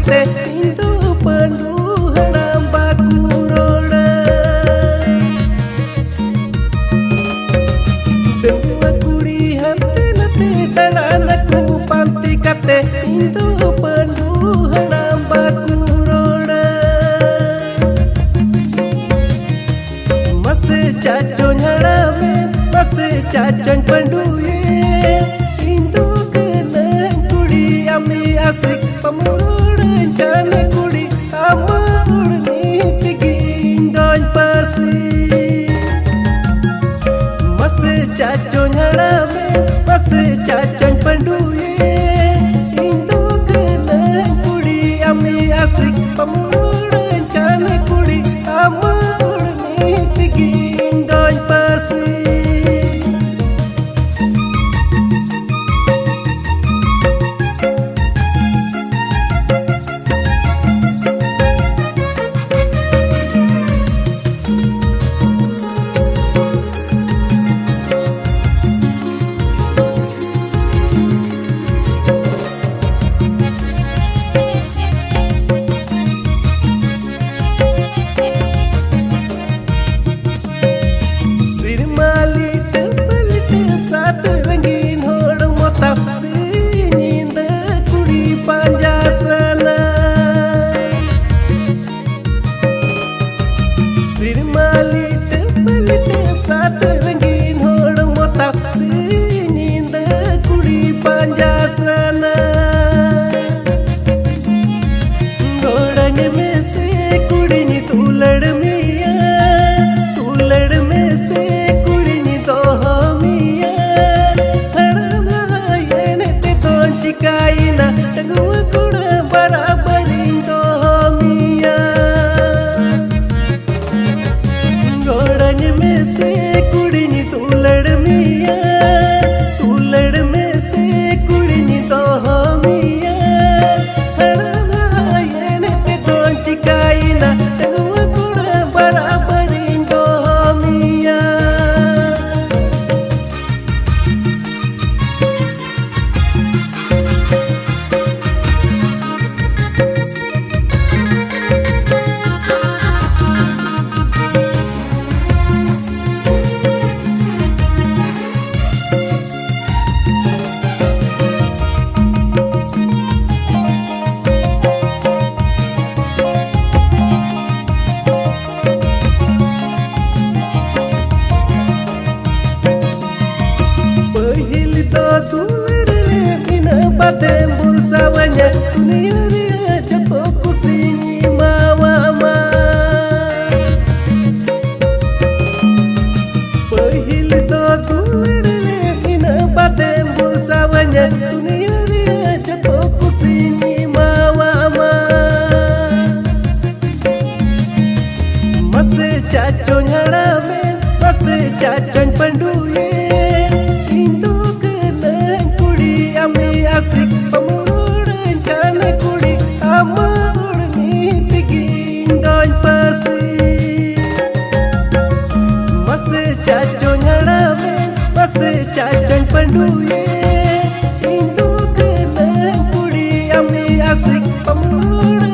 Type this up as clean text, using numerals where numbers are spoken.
kate indu pandu haram baku roda dua kuri hante nate taran aku panti kate indu pandu haram baku roda mase chacho nyarame mase chacho pandu ye indu asik pamurudan jane kudi amur nitigin don pasi mase chacho nyarame mase chacho panduye indu kena kudi ami asik pamurudan jane kudi amur nitigin don pasi Tembul sawanya dunia dia jatuh kusini mama pahil to tulele ina tembul sawanya dunia dia jatuh kusini mama mase chacho nyarame mase chacho panduye asik pamurudan jane kudi amur nitigin don pasi mase chacho nyarame mase chacho panduye indu kena kudi ami asik pamurudan